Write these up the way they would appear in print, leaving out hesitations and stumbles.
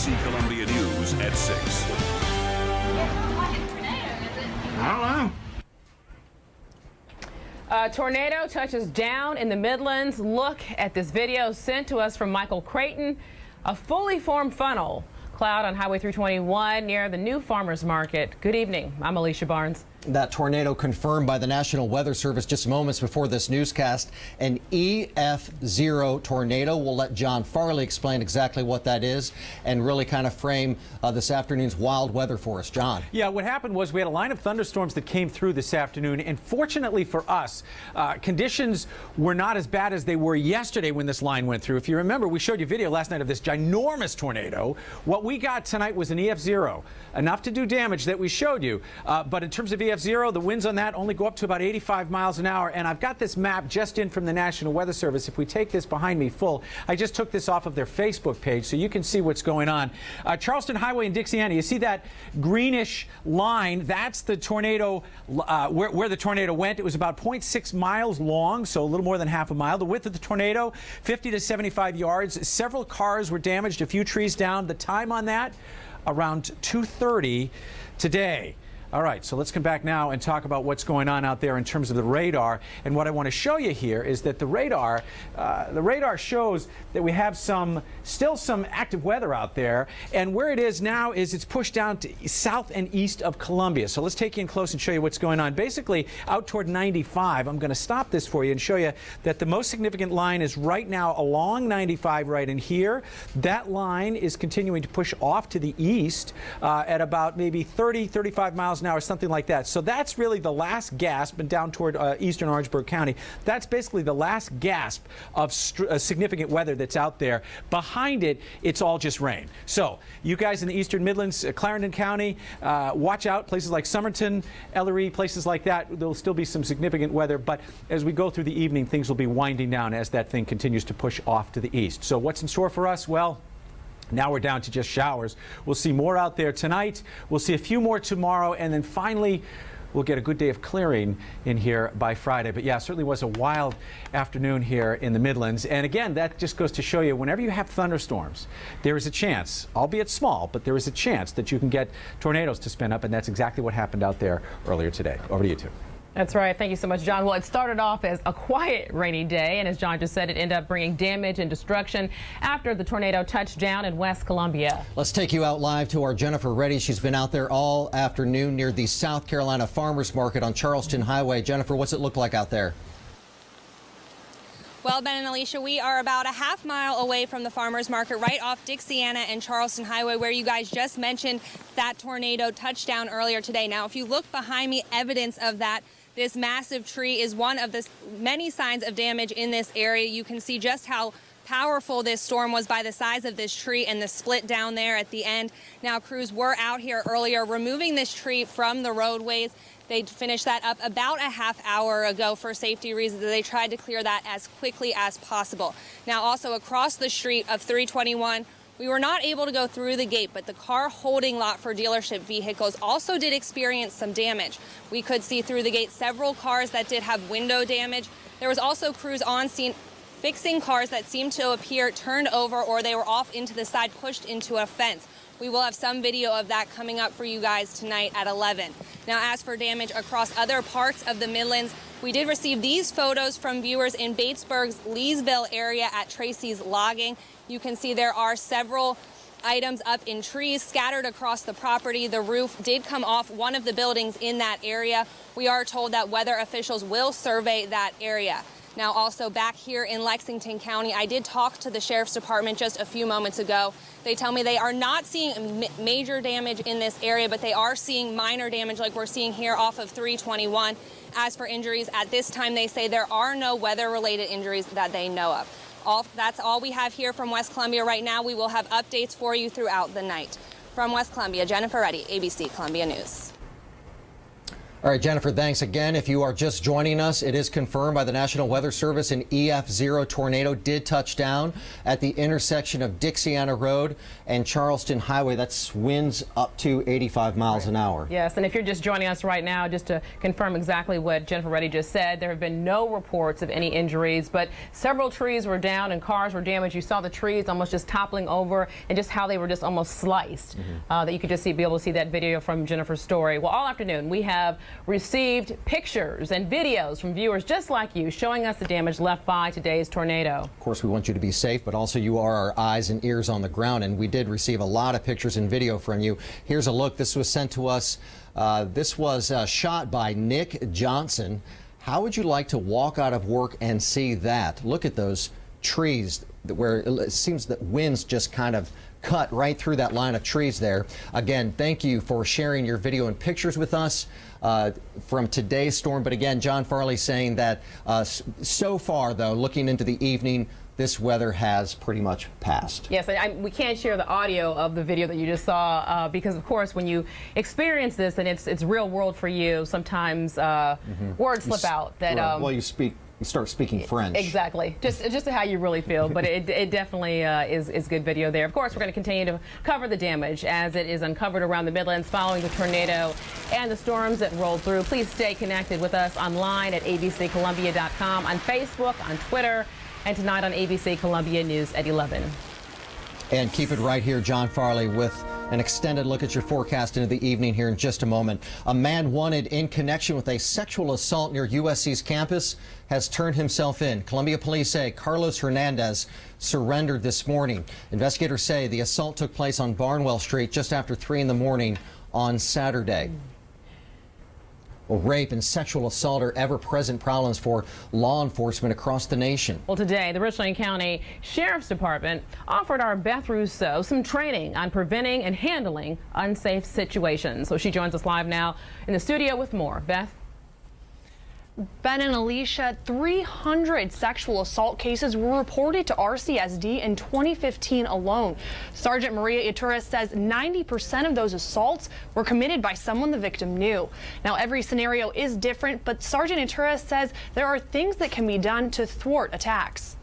ABC Columbia News at 6. I don't know. A tornado touches down in the Midlands. Look at this video sent to us from Michael Creighton. A fully formed funnel cloud on Highway 321 near the new farmers market. Good evening. I'm Alicia Barnes. That tornado confirmed by the National Weather Service just moments before this newscast. An EF0 tornado. We'll let John Farley explain exactly what that is and really kind of frame this afternoon's wild weather for us. John. Yeah, what happened was we had a line of thunderstorms that came through this afternoon, and fortunately for us, conditions were not as bad as they were yesterday when this line went through. If you remember, we showed you video last night of this ginormous tornado. What we got tonight was an EF0, enough to do damage that we showed you. But in terms of EF0, the winds on that only go up to about 85 miles an hour. And I've got this map just in from the National Weather Service. If we take this behind me full, I just took this off of their Facebook page so you can see what's going on. Charleston Highway in Dixiana, you see that greenish line? That's the tornado, where the tornado went. It was about 0.6 miles long, so a little more than half a mile. The width of the tornado, 50 to 75 yards. Several cars were damaged, a few trees down. The time on that, around 2:30 today. All right, so let's come back now and talk about what's going on out there in terms of the radar. And what I want to show you here is that the radar shows that we have still some active weather out there. And where it is now is it's pushed down to south and east of Columbia. So let's take you in close and show you what's going on. Basically, out toward 95, I'm going to stop this for you and show you that the most significant line is right now along 95 right in here. That line is continuing to push off to the east at about maybe 30, 35 miles an hour, something like that. So that's really the last gasp, and down toward eastern Orangeburg County. That's basically the last gasp of significant weather that's out there. Behind it, it's all just rain. So you guys in the eastern Midlands, Clarendon County, watch out. Places like Somerton, Ellery, places like that, there'll still be some significant weather. But as we go through the evening, things will be winding down as that thing continues to push off to the east. So what's in store for us? Well, now we're down to just showers. We'll see more out there tonight. We'll see a few more tomorrow. And then finally, we'll get a good day of clearing in here by Friday. But yeah, it certainly was a wild afternoon here in the Midlands. And again, that just goes to show you, whenever you have thunderstorms, there is a chance, albeit small, but there is a chance that you can get tornadoes to spin up. And that's exactly what happened out there earlier today. Over to you two. That's right. Thank you so much, John. Well, it started off as a quiet rainy day, and as John just said, it ended up bringing damage and destruction after the tornado touched down in West Columbia. Let's take you out live to our Jennifer Reddy. She's been out there all afternoon near the South Carolina Farmers Market on Charleston Highway. Jennifer, what's it look like out there? Well, Ben and Alicia, we are about a half mile away from the farmers market right off Dixiana and Charleston Highway, where you guys just mentioned that tornado touched down earlier today. Now, if you look behind me, evidence of that, this massive tree is one of the many signs of damage in this area. You can see just how powerful this storm was by the size of this tree and the split down there at the end. Now, crews were out here earlier removing this tree from the roadways. They finished that up about a half hour ago for safety reasons. They tried to clear that as quickly as possible. Now, also across the street of 321, we were not able to go through the gate, but the car holding lot for dealership vehicles also did experience some damage. We could see through the gate several cars that did have window damage. There was also crews on scene fixing cars that seemed to appear turned over, or they were off into the side, pushed into a fence. We will have some video of that coming up for you guys tonight at 11. Now, as for damage across other parts of the Midlands, we did receive these photos from viewers in Batesburg's Leesville area at Tracy's Logging. You can see there are several items up in trees scattered across the property. The roof did come off one of the buildings in that area. We are told that weather officials will survey that area. Now, also back here in Lexington County, I did talk to the Sheriff's Department just a few moments ago. They tell me they are not seeing major damage in this area, but they are seeing minor damage like we're seeing here off of 321. As for injuries, at this time, they say there are no weather-related injuries that they know of. That's all we have here from West Columbia right now. We will have updates for you throughout the night. From West Columbia, Jennifer Reddy, ABC Columbia News. All right, Jennifer, thanks again. If you are just joining us, it is confirmed by the National Weather Service an EF0 tornado did touch down at the intersection of Dixiana Road and Charleston Highway. That's winds up to 85 miles an hour. Yes, and if you're just joining us right now, just to confirm exactly what Jennifer Reddy just said, there have been no reports of any injuries, but several trees were down and cars were damaged. You saw the trees almost just toppling over and just how they were just almost sliced. That you could just be able to see that video from Jennifer's story. Well, all afternoon we have received pictures and videos from viewers just like you showing us the damage left by today's tornado. Of course, we want you to be safe, but also you are our eyes and ears on the ground, and we did receive a lot of pictures and video from you. Here's a look. This was sent to us. This was shot by Nick Johnson. How would you like to walk out of work and see that? Look at those trees where it seems that winds just kind of cut right through that line of trees there. Again, thank you for sharing your video and pictures with us from today's storm. But again, John Farley saying that so far, though, looking into the evening, this weather has pretty much passed. Yes, we can't share the audio of the video that you just saw because, of course, when you experience this and it's real world for you, sometimes words slip out. That well, you start speaking French. Exactly, just how you really feel. But it definitely is good video there. Of course, we're going to continue to cover the damage as it is uncovered around the Midlands following the tornado and the storms that rolled through. Please stay connected with us online at abccolumbia.com, on Facebook, on Twitter, and tonight on ABC Columbia News at 11. And keep it right here, John Farley, with an extended look at your forecast into the evening here in just a moment. A man wanted in connection with a sexual assault near USC's campus has turned himself in. Columbia police say Carlos Hernandez surrendered this morning. Investigators say the assault took place on Barnwell Street just after 3 in the morning on Saturday. Well, rape and sexual assault are ever-present problems for law enforcement across the nation. Well, today, the Richland County Sheriff's Department offered our Beth Rousseau some training on preventing and handling unsafe situations. So she joins us live now in the studio with more. Beth? Ben and Alicia, 300 sexual assault cases were reported to RCSD in 2015 alone. Sergeant Maria Ituras says 90% of those assaults were committed by someone the victim knew. Now, every scenario is different, but Sergeant Ituras says there are things that can be done to thwart attacks.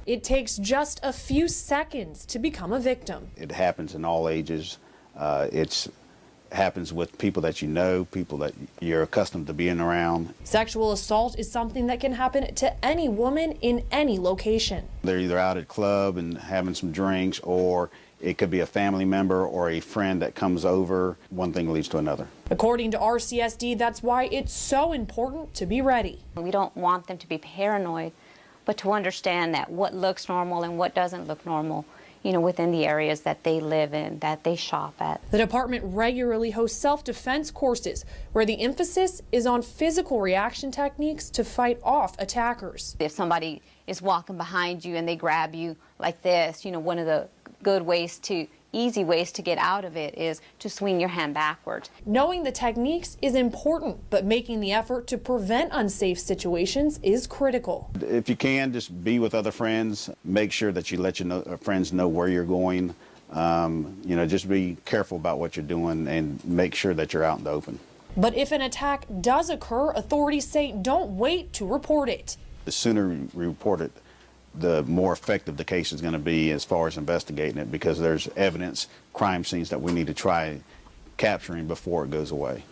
It takes just a few seconds to become a victim. It happens in all ages. It happens with people that you know, people that you're accustomed to being around. Sexual assault is something that can happen to any woman in any location. They're either out at a club and having some drinks, or it could be a family member or a friend that comes over. One thing leads to another. According to RCSD, that's why it's so important to be ready. We don't want them to be paranoid, but to understand that what looks normal and what doesn't look normal, you know, within the areas that they live in, that they shop at. The department regularly hosts self-defense courses where the emphasis is on physical reaction techniques to fight off attackers. If somebody is walking behind you and they grab you like this, you know, one of the easy ways to get out of it is to swing your hand backwards. Knowing the techniques is important, but making the effort to prevent unsafe situations is critical. If you can, just be with other friends. Make sure that you let your friends know where you're going. You know, just be careful about what you're doing and make sure that you're out in the open. But if an attack does occur, authorities say don't wait to report it. The sooner we report it, the more effective the case is going to be as far as investigating it, because there's evidence, crime scenes that we need to try capturing before it goes away.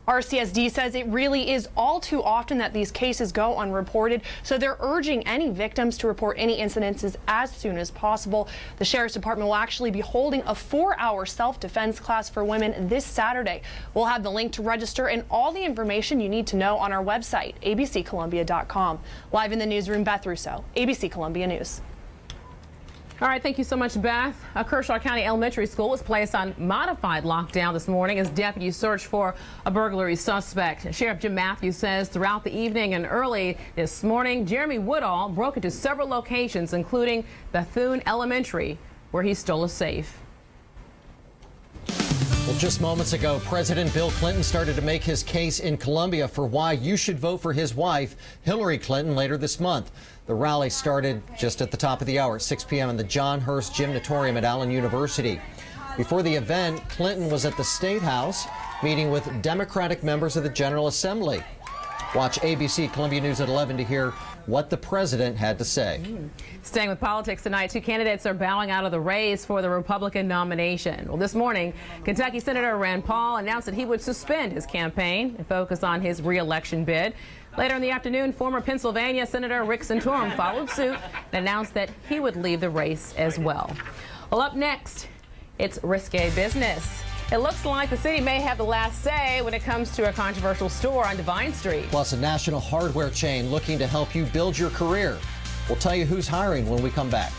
RCSD says it really is all too often that these cases go unreported, so they're urging any victims to report any incidences as soon as possible. The Sheriff's Department will actually be holding a 4-hour self-defense class for women this Saturday. We'll have the link to register and all the information you need to know on our website, abccolumbia.com. Live in the newsroom, Beth Rousseau, ABC Columbia News. All right, thank you so much, Beth. A Kershaw County Elementary School was placed on modified lockdown this morning as deputies search for a burglary suspect. Sheriff Jim Matthews says throughout the evening and early this morning, Jeremy Woodall broke into several locations, including Bethune Elementary, where he stole a safe. Well, just moments ago, President Bill Clinton started to make his case in Columbia for why you should vote for his wife, Hillary Clinton, later this month. The rally started just at the top of the hour at 6 p.m. in the John Hurst Gymnatorium at Allen University. Before the event, Clinton was at the State House meeting with Democratic members of the General Assembly. Watch ABC Columbia News at 11 to hear what the president had to say. Staying with politics tonight, two candidates are bowing out of the race for the Republican nomination. Well, this morning, Kentucky Senator Rand Paul announced that he would suspend his campaign and focus on his re-election bid. Later in the afternoon, former Pennsylvania Senator Rick Santorum followed suit and announced that he would leave the race as well. Well, up next, it's risque business. It looks like the city may have the last say when it comes to a controversial store on Devine Street. Plus, a national hardware chain looking to help you build your career. We'll tell you who's hiring when we come back.